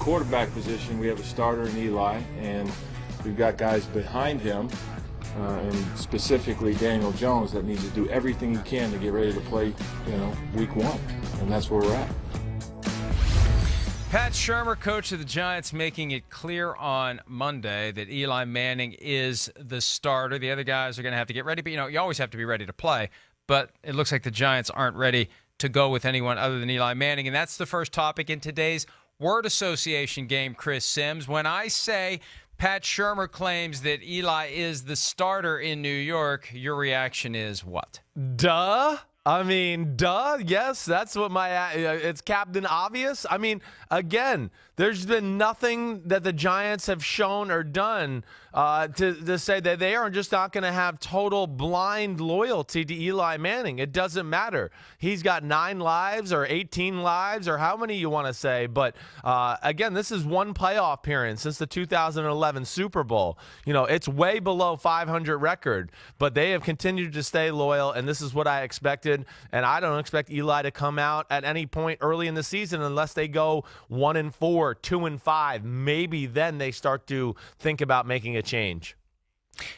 quarterback position, we have a starter in Eli, and we've got guys behind him, and specifically Daniel Jones, that needs to do everything he can to get ready to play, week 1, and that's where we're at. Pat Shurmur, coach of the Giants, making it clear on Monday that Eli Manning is the starter. The other guys are going to have to get ready, but you always have to be ready to play. But it looks like the Giants aren't ready to go with anyone other than Eli Manning, and that's the first topic in today's word association game, Chris Simms. When I say Pat Shurmur claims that Eli is the starter in New York, your reaction is what? Duh. Yes, that's what it's Captain Obvious. Again, there's been nothing that the Giants have shown or done to say that they are just not going to have total blind loyalty to Eli Manning. It doesn't matter. He's got 9 lives or 18 lives or how many you want to say. But again, this is one playoff appearance since the 2011 Super Bowl. It's way below 500 record, but they have continued to stay loyal, and this is what I expected. And I don't expect Eli to come out at any point early in the season unless they go 1-4, 2-5. Maybe then they start to think about making a change.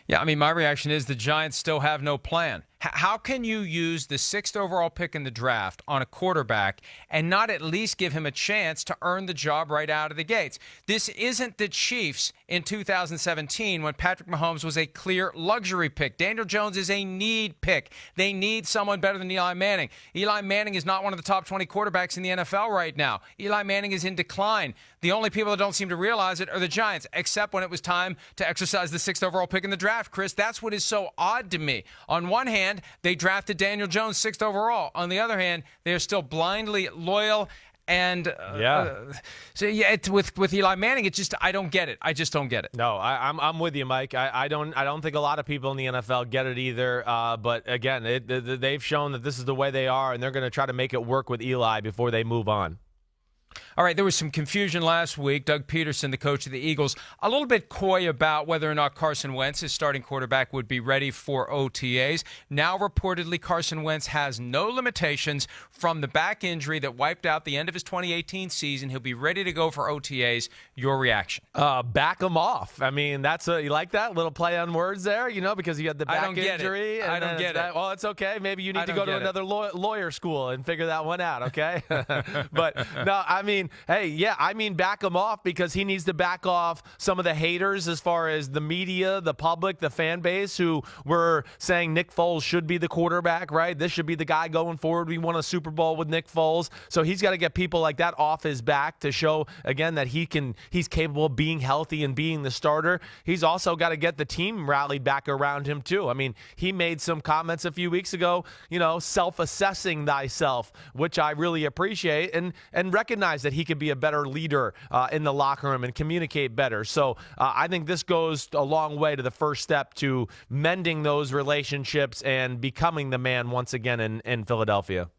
Yeah, my reaction is the Giants still have no plan. How can you use the 6th overall pick in the draft on a quarterback and not at least give him a chance to earn the job right out of the gates? This isn't the Chiefs in 2017 when Patrick Mahomes was a clear luxury pick. Daniel Jones is a need pick. They need someone better than Eli Manning. Eli Manning is not one of the top 20 quarterbacks in the NFL right now. Eli Manning is in decline. The only people that don't seem to realize it are the Giants, except when it was time to exercise the 6th overall pick in the draft, Chris. That's what is so odd to me. On one hand, they drafted Daniel Jones 6th overall. On the other hand, they are still blindly loyal. And with Eli Manning, it's just I don't get it. I just don't get it. No, I'm with you, Mike. I don't think a lot of people in the NFL get it either. But again, they've shown that this is the way they are, and they're going to try to make it work with Eli before they move on. All right, there was some confusion last week. Doug Peterson, the coach of the Eagles, a little bit coy about whether or not Carson Wentz, his starting quarterback, would be ready for OTAs. Now, reportedly, Carson Wentz has no limitations from the back injury that wiped out the end of his 2018 season. He'll be ready to go for OTAs. Your reaction? Back him off. That's you like that little play on words there, because you had the back injury. I don't get it. Well, it's okay. Maybe you need to go to another lawyer school and figure that one out, okay? But, no, back him off because he needs to back off some of the haters as far as the media, the public, the fan base who were saying Nick Foles should be the quarterback, right? This should be the guy going forward. We won a Super Bowl with Nick Foles. So he's got to get people like that off his back to show, again, that he's capable of being healthy and being the starter. He's also got to get the team rallied back around him, too. He made some comments a few weeks ago, self-assessing thyself, which I really appreciate, and recognize that he could be a better leader in the locker room and communicate better. So I think this goes a long way to the first step to mending those relationships and becoming the man once again in Philadelphia.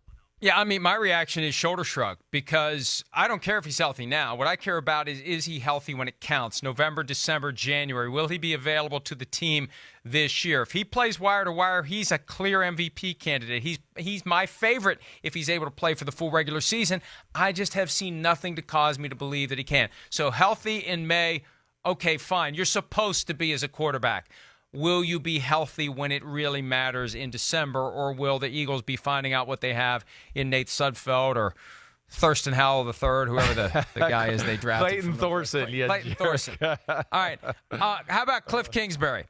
Yeah, my reaction is shoulder shrug because I don't care if he's healthy now. What I care about is he healthy when it counts? November, December, January. Will he be available to the team this year? If he plays wire to wire, he's a clear MVP candidate. He's my favorite if he's able to play for the full regular season. I just have seen nothing to cause me to believe that he can. So healthy in May, okay, fine. You're supposed to be as a quarterback. Will you be healthy when it really matters in December, or will the Eagles be finding out what they have in Nate Sudfeld or Thurston Howell III, whoever the guy is they drafted? Clayton Thorson. Yeah, Clayton Thorson. All right. How about Cliff Kingsbury?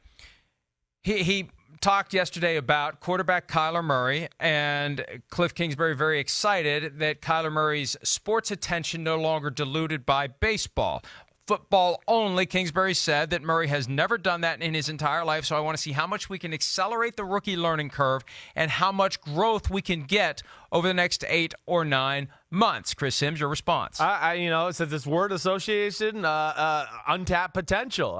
He talked yesterday about quarterback Kyler Murray, and Cliff Kingsbury very excited that Kyler Murray's sports attention no longer diluted by baseball. Football only. Kingsbury said that Murray has never done that in his entire life, so I want to see how much we can accelerate the rookie learning curve and how much growth we can get over the next 8 or 9 months. Chris Simms, your response? It says this word association, untapped potential.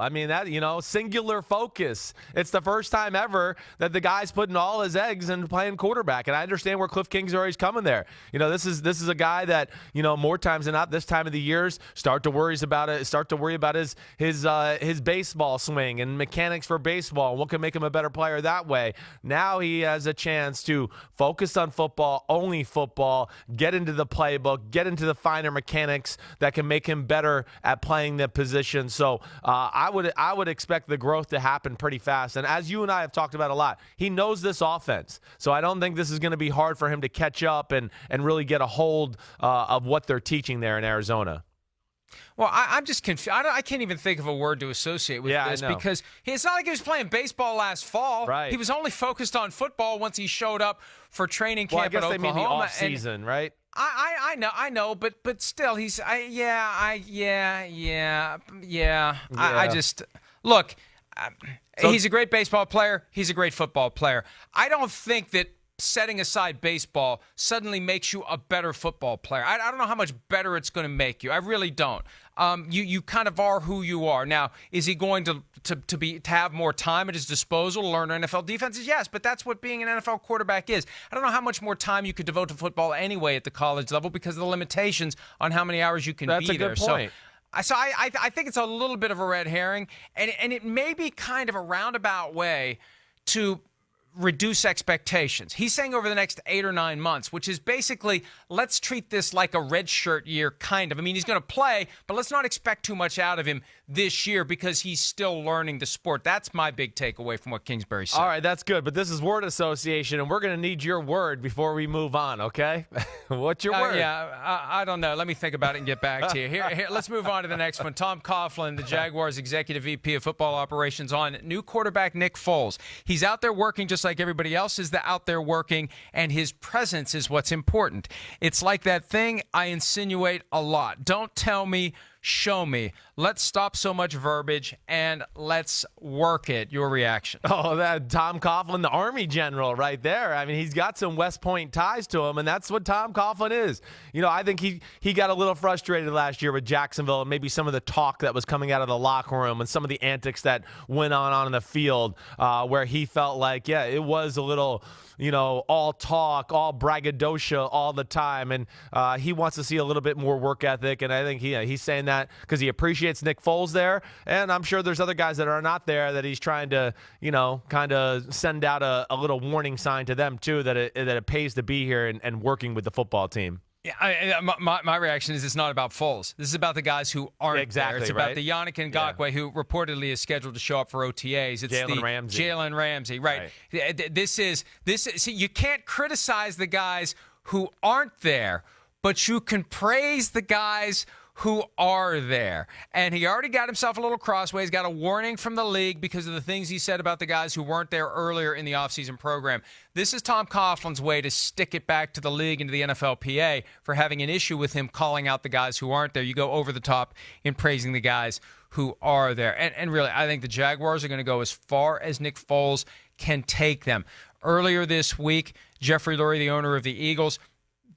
Singular focus. It's the first time ever that the guy's putting all his eggs into playing quarterback, and I understand where Cliff Kingsbury's coming there. This is a guy that more times than not this time of the years start to worry about his baseball swing and mechanics for baseball and what can make him a better player that way. Now he has a chance to focus on football, only football, get into the playbook, get into the finer mechanics that can make him better at playing the position. So I would expect the growth to happen pretty fast. And as you and I have talked about a lot, he knows this offense. So I don't think this is going to be hard for him to catch up and really get a hold of what they're teaching there in Arizona. Well, I'm just confused. I can't even think of a word to associate with this because it's not like he was playing baseball last fall. Right. He was only focused on football once he showed up for training camp I guess at they Oklahoma. mean the off season, right? I know, but still, he's I just look. He's a great baseball player. He's a great football player. I don't think that setting aside baseball suddenly makes you a better football player. I don't know how much better it's going to make you. I really don't. You kind of are who you are. Now, is he going to have more time at his disposal to learn NFL defenses? Yes, but that's what being an NFL quarterback is. I don't know how much more time you could devote to football anyway at the college level because of the limitations on how many hours you can be there. That's a good point. So I think it's a little bit of a red herring, and it may be kind of a roundabout way to reduce expectations. He's saying over the next 8 or 9 months, which is basically, let's treat this like a redshirt year, kind of. I mean, he's going to play, but let's not expect too much out of him this year because he's still learning the sport. That's my big takeaway from what Kingsbury said. All right, that's good. But this is word association, and we're going to need your word before we move on, okay? What's your word? I don't know. Let me think about it and get back to you. Here, let's move on to the next one. Tom Coughlin, the Jaguars Executive VP of Football Operations, on new quarterback Nick Foles. He's out there working just like everybody else is out there working, and his presence is what's important. It's like that thing I insinuate a lot. Don't tell me, show me. Let's stop so much verbiage and let's work it. Your reaction? Oh, that Tom Coughlin, the Army general right there. I mean, he's got some West Point ties to him, and that's what Tom Coughlin is. You know, I think he got a little frustrated last year with Jacksonville and maybe some of the talk that was coming out of the locker room and some of the antics that went on the field where he felt like, yeah, it was a little, you know, all talk, all braggadocio all the time. And he wants to see a little bit more work ethic. And I think he's saying that because he appreciates Nick Foles there. And I'm sure there's other guys that are not there that he's trying to, you know, kind of send out a little warning sign to them, too, that it pays to be here and working with the football team. Yeah, my reaction is it's not about Foles. This is about the guys who aren't there. It's about the Yannick Ngakoue, who reportedly is scheduled to show up for OTAs. It's Jalen Ramsey, right? This is see, you can't criticize the guys who aren't there, but you can praise the guys who are there. And he already got himself a little crossways, got a warning from the league because of the things he said about the guys who weren't there earlier in the offseason program. This is Tom Coughlin's way to stick it back to the league and to the NFLPA for having an issue with him calling out the guys who aren't there. You go over the top in praising the guys who are there. And really, I think the Jaguars are going to go as far as Nick Foles can take them. Earlier this week, Jeffrey Lurie, the owner of the Eagles,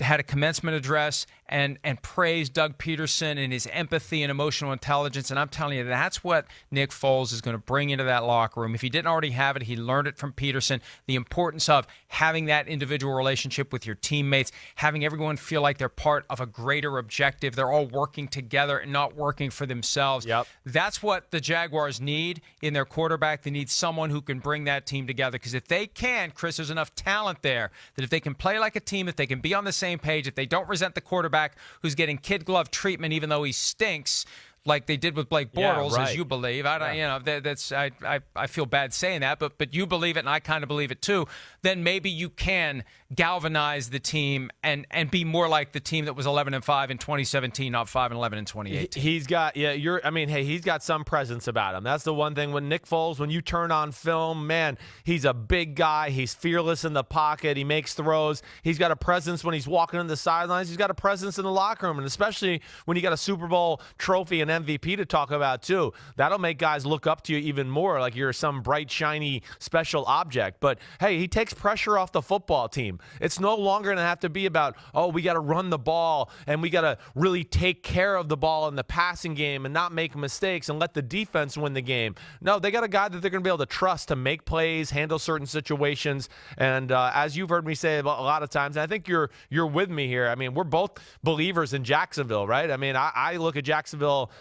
had a commencement address and praised Doug Peterson and his empathy and emotional intelligence. And I'm telling you, that's what Nick Foles is going to bring into that locker room. If he didn't already have it, he learned it from Peterson. The importance of having that individual relationship with your teammates, having everyone feel like they're part of a greater objective. They're all working together and not working for themselves. Yep. That's what the Jaguars need in their quarterback. They need someone who can bring that team together. Because if they can, Chris, there's enough talent there that if they can play like a team, if they can be on the same page, if they don't resent the quarterback who's getting kid glove treatment even though he stinks, like they did with Blake Bortles, as you believe. I don't, you know, that's I feel bad saying that, but you believe it, and I kind of believe it too. Then maybe you can galvanize the team and be more like the team that was 11-5 in 2017, not 5-11 in 2018. He's got he's got some presence about him. That's the one thing when Nick Foles, when you turn on film, man, he's a big guy. He's fearless in the pocket. He makes throws. He's got a presence when he's walking on the sidelines. He's got a presence in the locker room, and especially when you got a Super Bowl trophy and MVP to talk about too. That'll make guys look up to you even more, like you're some bright, shiny, special object. But hey, he takes pressure off the football team. It's no longer going to have to be about, oh, we got to run the ball and we got to really take care of the ball in the passing game and not make mistakes and let the defense win the game. No, they got a guy that they're going to be able to trust to make plays, handle certain situations. And as you've heard me say a lot of times, and I think you're with me here. I mean, we're both believers in Jacksonville, right? I mean, I look at Jacksonville.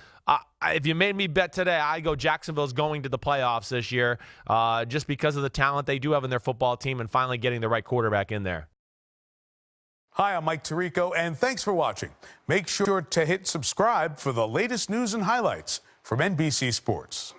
If you made me bet today, I go Jacksonville's going to the playoffs this year just because of the talent they do have in their football team and finally getting the right quarterback in there. Hi, I'm Mike Tirico, and thanks for watching. Make sure to hit subscribe for the latest news and highlights from NBC Sports.